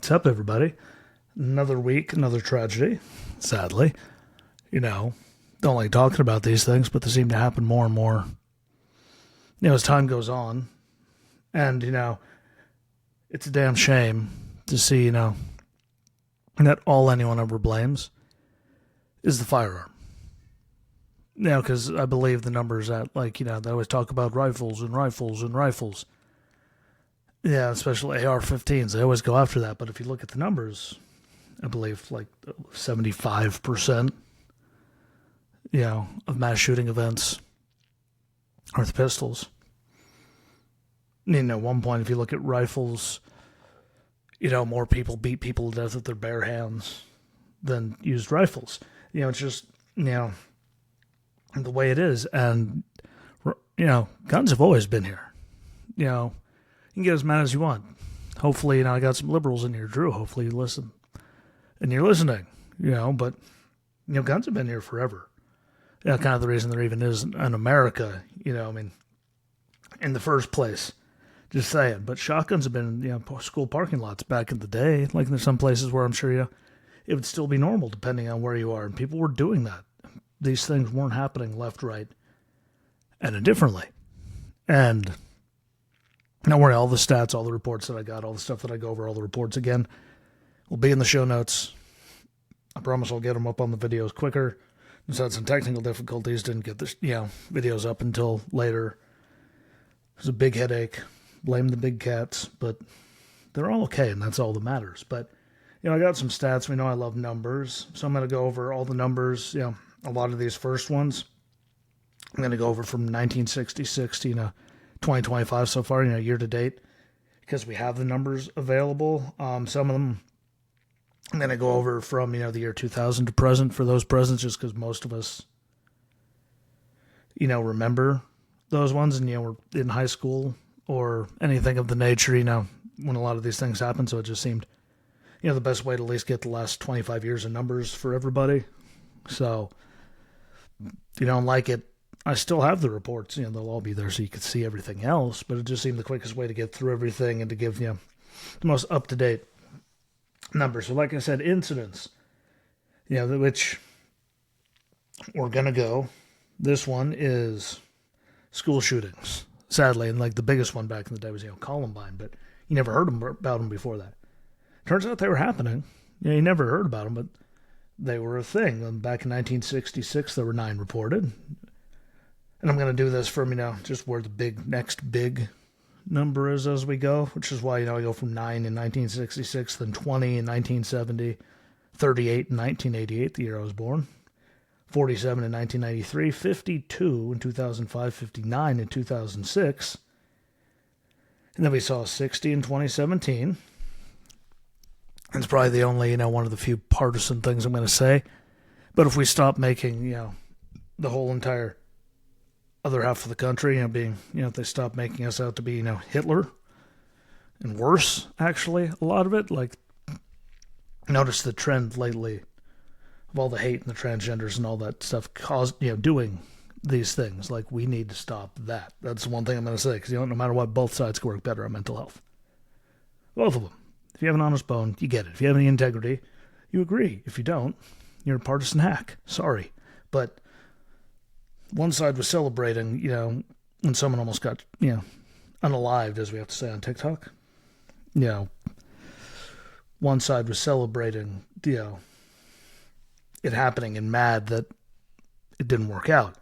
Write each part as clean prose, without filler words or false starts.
What's up, everybody? Another week, another tragedy, sadly. Don't like talking about these things, but they seem to happen more and more, as time goes on. And, it's a damn shame to see, that all anyone ever blames is the firearm. Because I believe the numbers at, they always talk about rifles and rifles and rifles. Yeah, especially AR-15s. They always go after that. But if you look at the numbers, I believe 75%, of mass shooting events are the pistols. At one point, if you look at rifles, more people beat people to death with their bare hands than used rifles. It's just, the way it is. And, guns have always been here. You can get as mad as you want. Hopefully, I got some liberals in here, Drew. Hopefully you listen. And you're listening, but, guns have been here forever. Kind of the reason there even is an America, in the first place. Just saying. But shotguns have been in, school parking lots back in the day. Like there's some places where I'm sure, it would still be normal depending on where you are. And people were doing that. These things weren't happening left, right, and indifferently. And don't worry, all the stats, all the reports that I got, all the stuff that I go over, all the reports again, will be in the show notes. I promise I'll get them up on the videos quicker. Just had some technical difficulties, didn't get the videos up until later. It was a big headache. Blame the big cats, but they're all okay, and that's all that matters. But, I got some stats. We know I love numbers, so I'm going to go over all the numbers, a lot of these first ones. I'm going to go over from 1966 to, 2025 so far, year to date, because we have the numbers available. Some of them I'm going to go over from, the year 2000 to present for those presents, just because most of us, remember those ones, and, we're in high school or anything of the nature, when a lot of these things happen. So it just seemed, the best way to at least get the last 25 years of numbers for everybody. So if you don't like it, I still have the reports. They'll all be there so you can see everything else. But it just seemed the quickest way to get through everything and to give, the most up-to-date numbers. So like I said, incidents, which we're going to go. This one is school shootings, sadly. And the biggest one back in the day was, Columbine. But you never heard about them before that. Turns out they were happening. You never heard about them, but they were a thing. Back in 1966, there were 9 reported. And I'm going to do this from, just where the next big number is as we go, which is why, I go from 9 in 1966, then 20 in 1970, 38 in 1988, the year I was born, 47 in 1993, 52 in 2005, 59 in 2006, and then we saw 60 in 2017. It's probably the only, one of the few partisan things I'm going to say. But if we stop making, the whole entire other half of the country, being, if they stop making us out to be, Hitler, and worse, actually, a lot of it, notice the trend lately of all the hate and the transgenders and all that stuff doing these things. We need to stop that. That's the one thing I'm going to say, because, no matter what, both sides can work better on mental health. Both of them. If you have an honest bone, you get it. If you have any integrity, you agree. If you don't, you're a partisan hack. Sorry. But one side was celebrating, when someone almost got, unalived, as we have to say on TikTok. One side was celebrating, it happening and mad that it didn't work out.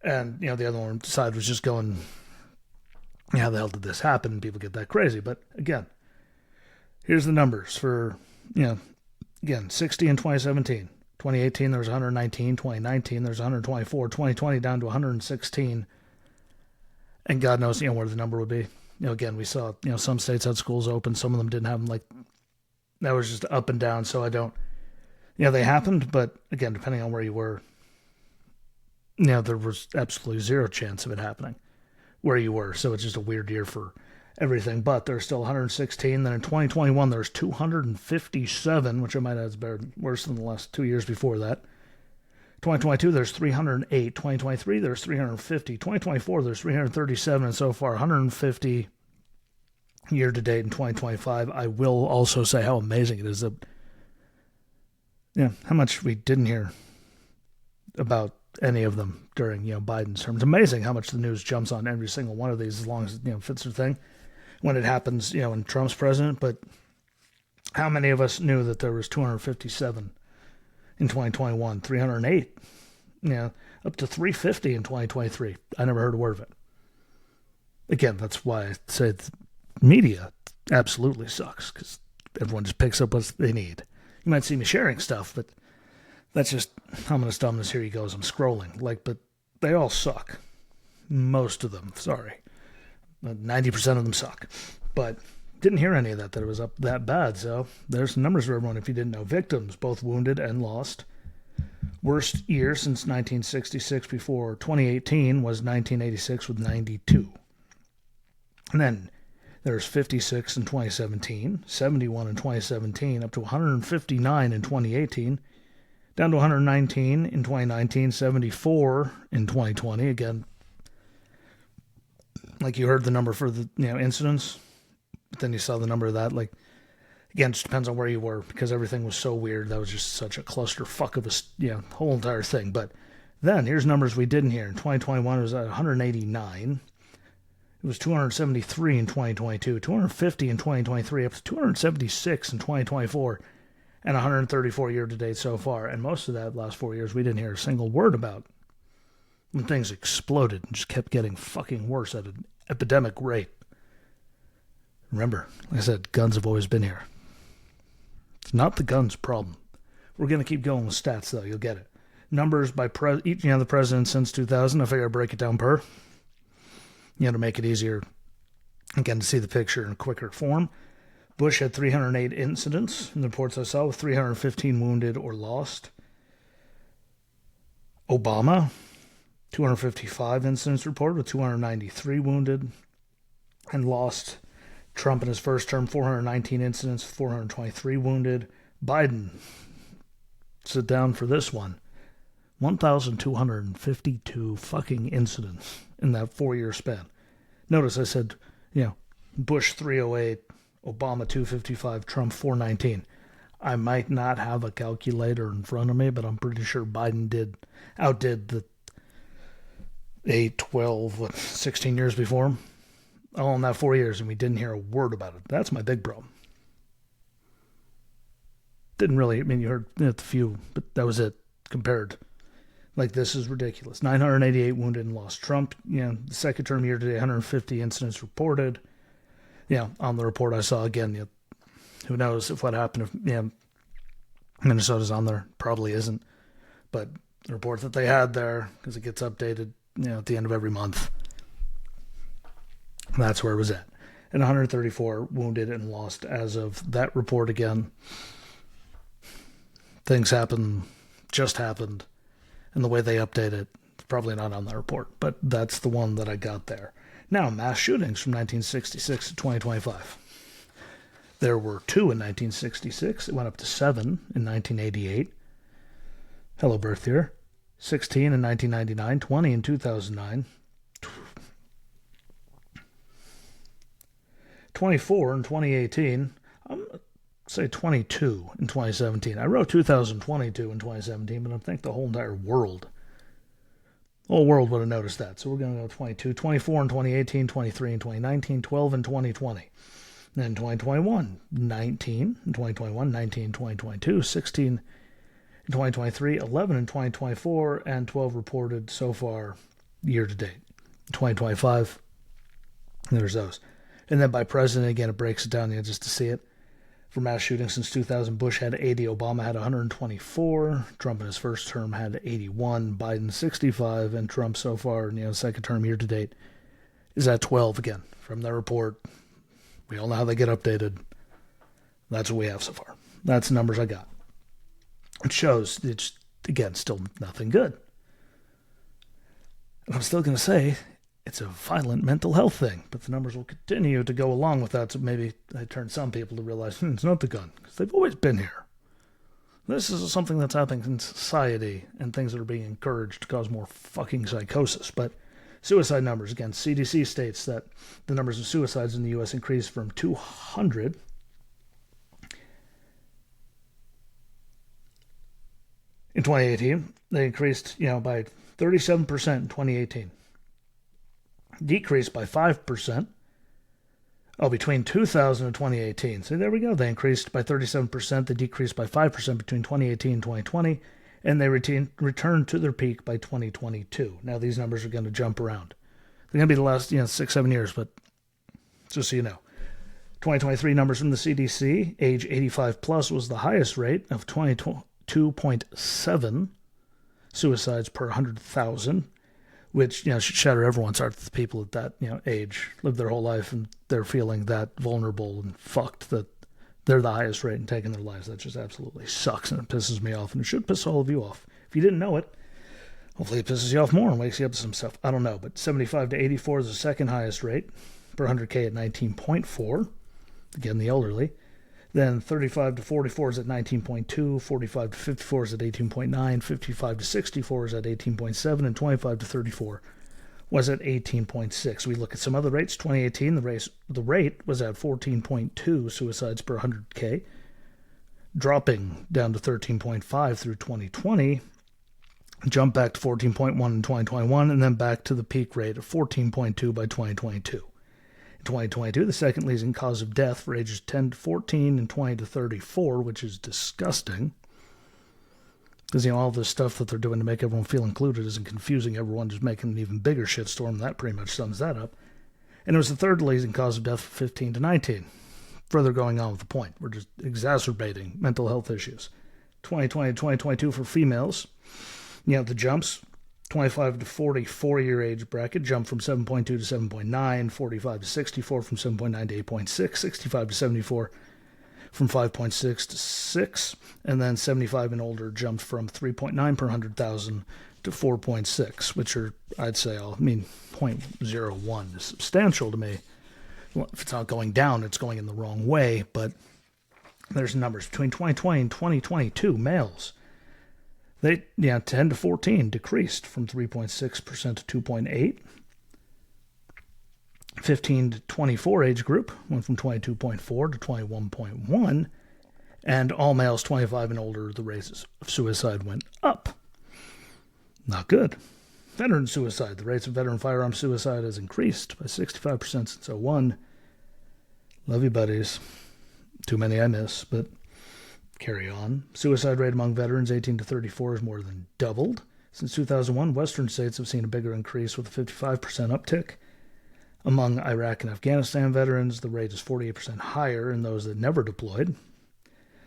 And, the other side was just going, how the hell did this happen? And people get that crazy. But again, here's the numbers for, 60 in 2017. 2018, there was 119. 2019, there's 124. 2020, down to 116. And God knows, where the number would be. Again, we saw, some states had schools open. Some of them didn't have them. That was just up and down. So I don't, they happened. But again, depending on where you were, there was absolutely zero chance of it happening where you were. So it's just a weird year for everything. But there's still 116. Then in 2021, there's 257, which I might add is worse than the last 2 years before that. 2022, there's 308. 2023, there's 350. 2024, there's 337. And so far, 150 year to date in 2025. I will also say how amazing it is that, how much we didn't hear about any of them during, Biden's term. It's amazing how much the news jumps on every single one of these as long as it, fits their thing when it happens, when Trump's president. But how many of us knew that there was 257 in 2021, 308, up to 350 in 2023? I never heard a word of it. Again, that's why I say the media absolutely sucks, because everyone just picks up what they need. You might see me sharing stuff, but that's just ominous dumbness. Here he goes. I'm scrolling. But they all suck. Most of them, sorry. 90% of them suck. But didn't hear any of that it was up that bad. So there's some numbers for everyone if you didn't know. Victims, both wounded and lost. Worst year since 1966 before 2018 was 1986 with 92. And then there's 56 in 2017, 71 in 2017, up to 159 in 2018, down to 119 in 2019, 74 in 2020. Again, like you heard the number for the incidents, but then you saw the number of that. Again, it just depends on where you were, because everything was so weird. That was just such a clusterfuck of a whole entire thing. But then here's numbers we didn't hear. In 2021, it was at 189. It was 273 in 2022, 250 in 2023, up to 276 in 2024, and 134 year-to-date so far. And most of that last 4 years, we didn't hear a single word about when things exploded and just kept getting fucking worse at an epidemic rate. Remember, like I said, guns have always been here. It's not the guns problem. We're going to keep going with stats, though. You'll get it. Numbers by the president since 2000. I figure I'll break it down per. To make it easier, again, to see the picture in a quicker form. Bush had 308 incidents in the reports I saw, with 315 wounded or lost. Obama, 255 incidents reported, with 293 wounded and lost. Trump in his first term, 419 incidents, 423 wounded. Biden, sit down for this one, 1,252 fucking incidents in that 4-year span. Notice I said, Bush 308, Obama 255, Trump 419. I might not have a calculator in front of me, but I'm pretty sure Biden outdid the 8, 12, 16 years before him. All in that 4 years, and we didn't hear a word about it. That's my big problem. Didn't really, you heard a few, but that was it compared. This is ridiculous. 988 wounded and lost. Trump, the second term year today, 150 incidents reported. On the report I saw, again, who knows if what happened if, Minnesota's on there. Probably isn't. But the report that they had there, because it gets updated, at the end of every month, that's where it was at. And 134 wounded and lost as of that report again. Things just happened. And the way they update it, it's probably not on that report, but that's the one that I got there. Now, mass shootings from 1966 to 2025. There were 2 in 1966. It went up to 7 in 1988. Hello, birth year. 16 in 1999, 20 in 2009, 24 in 2018. I'm going to say 22 in 2017. I wrote 2022 in 2017, but I think the whole entire world, would have noticed that. So we're going to go 22, 24 in 2018, 23 in 2019, 12 in 2020. Then 2021, 19 in 2021, 19 in 2022, 16 in 2023, 11 in 2024, and 12 reported so far year to date. 2025, there's those. And then by president, again, it breaks it down just to see it. For mass shootings since 2000, Bush had 80, Obama had 124, Trump in his first term had 81, Biden 65, and Trump so far, second term year to date, is at 12 again. From their report, we all know how they get updated. That's what we have so far. That's the numbers I got. It shows it's, again, still nothing good. And I'm still going to say it's a violent mental health thing, but the numbers will continue to go along with that, so maybe I turn some people to realize it's not the gun, because they've always been here. This is something that's happening in society, and things that are being encouraged to cause more fucking psychosis. But Suicide numbers. Again, CDC states that the numbers of suicides in the U.S. increased from 200 in 2018. They increased, by 37% in 2018. Decreased by 5%. Between 2000 and 2018. So there we go. They increased by 37%. They decreased by 5% between 2018 and 2020. And they returned to their peak by 2022. Now, these numbers are going to jump around. They're going to be the last, 6-7 years, but just so you know. 2023 numbers from the CDC, age 85 plus was the highest rate of 22.7 suicides per 100,000, which, should shatter everyone's heart. The people at that, age live their whole life and they're feeling that vulnerable and fucked that they're the highest rate in taking their lives. That just absolutely sucks, and it pisses me off, and it should piss all of you off. If you didn't know it, hopefully it pisses you off more and wakes you up to some stuff. I don't know, but 75 to 84 is the second highest rate per 100K at 19.4. Again, the elderly. Then 35 to 44 is at 19.2, 45 to 54 is at 18.9, 55 to 64 is at 18.7, and 25 to 34 was at 18.6. We look at some other rates. 2018, the rate was at 14.2 suicides per 100K, dropping down to 13.5 through 2020, jumped back to 14.1 in 2021, and then back to the peak rate of 14.2 by 2022. In 2022, the second leading cause of death for ages 10 to 14 and 20 to 34, which is disgusting. Because, all this stuff that they're doing to make everyone feel included isn't confusing everyone, just making an even bigger shitstorm. That pretty much sums that up. And it was the third leading cause of death for 15 to 19. Further going on with the point. We're just exacerbating mental health issues. 2020 to 2022 for females. The jumps. 25 to 44-year age bracket jumped from 7.2 to 7.9, 45 to 64 from 7.9 to 8.6, 65 to 74 from 5.6 to 6, and then 75 and older jumped from 3.9 per 100,000 to 4.6, which are, I'd say, 0.01 is substantial to me. Well, if it's not going down, it's going in the wrong way, but there's numbers. Between 2020 and 2022, males, 10 to 14 decreased from 3.6% to 2.8. 15 to 24 age group went from 22.4 to 21.1. And all males 25 and older, the rates of suicide went up. Not good. Veteran suicide. The rates of veteran firearm suicide has increased by 65% since 01. Love you, buddies. Too many I miss, but carry on. Suicide rate among veterans 18 to 34 is more than doubled. Since 2001, Western states have seen a bigger increase with a 55% uptick. Among Iraq and Afghanistan veterans, the rate is 48% higher in those that never deployed.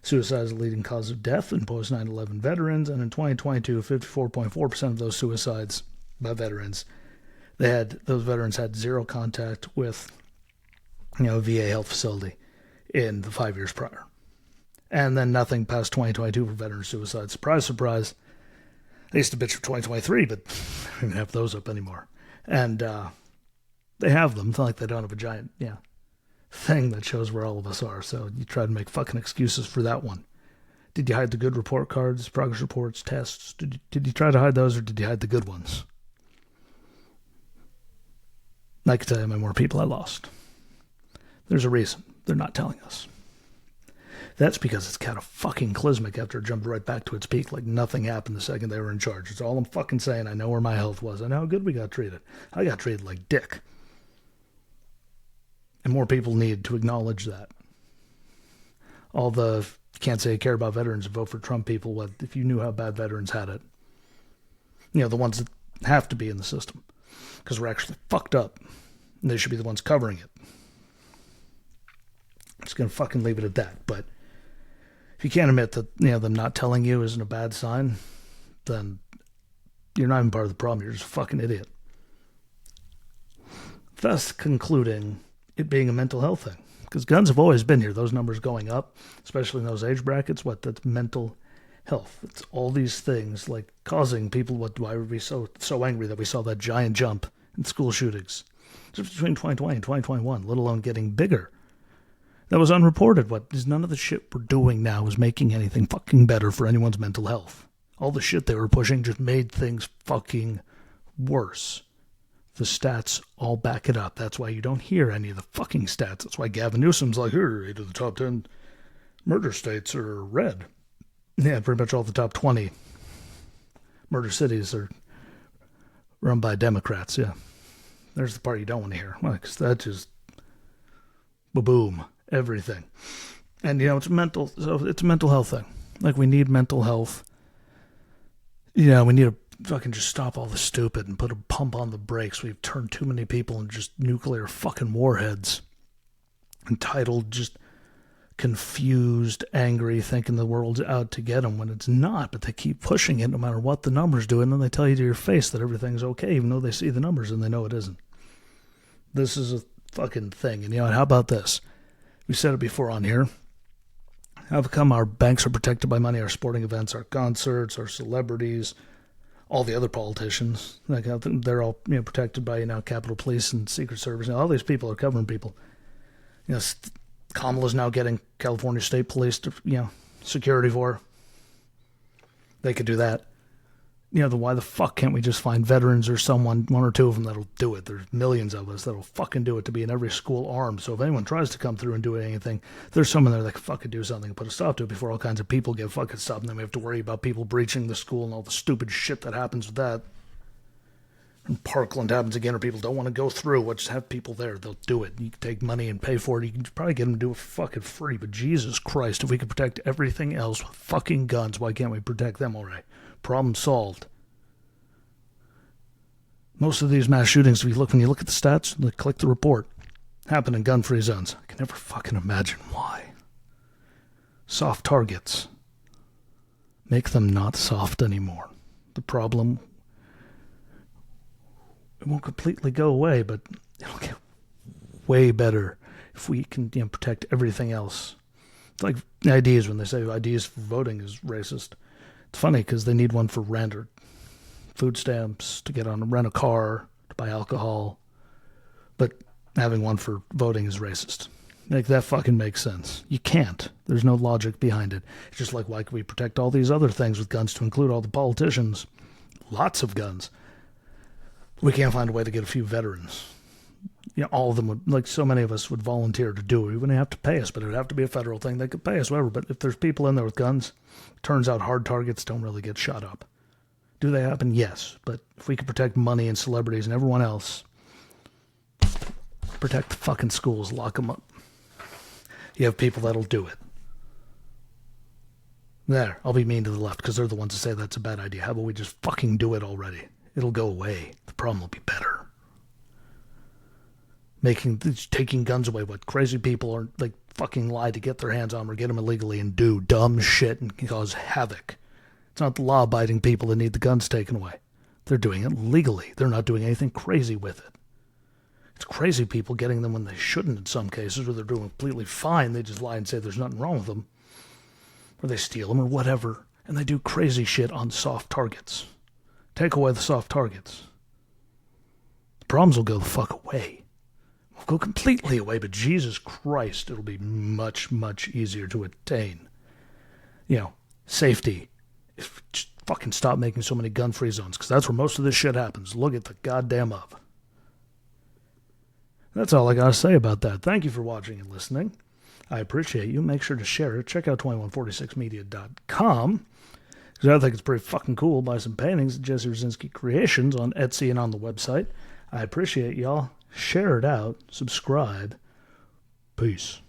Suicide is the leading cause of death in post 9/11 veterans, and in 2022, 54.4% of those suicides by veterans, those veterans had zero contact with, a VA health facility in the 5 years prior. And then nothing past 2022 for veteran suicide. Surprise, surprise. I used to bitch for 2023, but I don't even have those up anymore. And they have them. It's not like they don't have a giant, thing that shows where all of us are. So you try to make fucking excuses for that one. Did you hide the good report cards, progress reports, tests? Did you try to hide those, or did you hide the good ones? I can tell you how many more people I lost. There's a reason they're not telling us. That's because it's kind of fucking clismic after it jumped right back to its peak like nothing happened the second they were in charge. It's all I'm fucking saying. I know where my health was. I know how good we got treated. I got treated like dick. And more people need to acknowledge that. All the can't say you care about veterans and vote for Trump people, what if you knew how bad veterans had it? The ones that have to be in the system. Because we're actually fucked up. And they should be the ones covering it. I'm just going to fucking leave it at that. But if you can't admit that, them not telling you isn't a bad sign, then you're not even part of the problem. You're just a fucking idiot. Thus concluding it being a mental health thing. Because guns have always been here. Those numbers going up, especially in those age brackets, that's mental health. It's all these things like causing people, why were we so angry that we saw that giant jump in school shootings? Just between 2020 and 2021, let alone getting bigger. That was unreported. None of the shit we're doing now is making anything fucking better for anyone's mental health. All the shit they were pushing just made things fucking worse. The stats all back it up. That's why you don't hear any of the fucking stats. That's why Gavin Newsom's like, here, 8 of the top 10 murder states are red. Yeah, pretty much all the top 20 murder cities are run by Democrats, yeah. There's the part you don't want to hear. Because that just, boom, everything. And, it's it's a mental health thing. Like, we need mental health. We need to fucking just stop all the stupid and put a pump on the brakes. We've turned too many people into just nuclear fucking warheads. Entitled, just confused, angry, thinking the world's out to get them when it's not, but they keep pushing it no matter what the numbers do, and then they tell you to your face that everything's okay, even though they see the numbers and they know it isn't. This is a fucking thing. And how about this? We said it before on here. How come our banks are protected by money, our sporting events, our concerts, our celebrities, all the other politicians, like they're all protected by Capitol Police and Secret Service. All these people are covering people. Kamala's now getting California State Police to security for her. They could do that. Why the fuck can't we just find veterans or someone, one or two of them that'll do it? There's millions of us that'll fucking do it, to be in every school armed. So if anyone tries to come through and do anything, there's someone there that can fucking do something and put a stop to it before all kinds of people get fucking stopped. And then we have to worry about people breaching the school and all the stupid shit that happens with that. And Parkland happens again, or people don't want to go through. We'll just have people there. They'll do it. You can take money and pay for it. You can probably get them to do it for fucking free. But Jesus Christ, if we could protect everything else with fucking guns, why can't we protect them already? Problem solved. Most of these mass shootings, when you look at the stats, click the report, happen in gun-free zones. I can never fucking imagine why. Soft targets. Make them not soft anymore. The problem, it won't completely go away, but it'll get way better if we can protect everything else. It's like IDs, when they say IDs for voting is racist. It's funny because they need one for rent or food stamps, to rent a car, to buy alcohol. But having one for voting is racist. Like, that fucking makes sense. You can't. There's no logic behind it. It's just like, why can we protect all these other things with guns, to include all the politicians? Lots of guns. We can't find a way to get a few veterans. All of them would, like so many of us, would volunteer to do it. We wouldn't have to pay us, but it would have to be a federal thing. They could pay us, whatever. But if there's people in there with guns, it turns out hard targets don't really get shot up. Do they happen? Yes. But if we could protect money and celebrities and everyone else, protect the fucking schools, lock them up. You have people that'll do it. There, I'll be mean to the left because they're the ones who say that's a bad idea. How about we just fucking do it already? It'll go away. The problem will be better. Taking guns away, what crazy people are fucking lie to get their hands on them or get them illegally and do dumb shit and cause havoc. It's not the law-abiding people that need the guns taken away. They're doing it legally. They're not doing anything crazy with it. It's crazy people getting them when they shouldn't in some cases, where they're doing completely fine. They just lie and say there's nothing wrong with them. Or they steal them or whatever. And they do crazy shit on soft targets. Take away the soft targets. The problems will go the fuck away. Will go completely away, but Jesus Christ, it'll be much, much easier to attain. Safety. If just fucking stop making so many gun-free zones, because that's where most of this shit happens. Look at the goddamn up. That's all I got to say about that. Thank you for watching and listening. I appreciate you. Make sure to share it. Check out 2146media.com, because I think it's pretty fucking cool. Buy some paintings at Jesse Rucinski Creations on Etsy and on the website. I appreciate y'all. Share it out. Subscribe. Peace.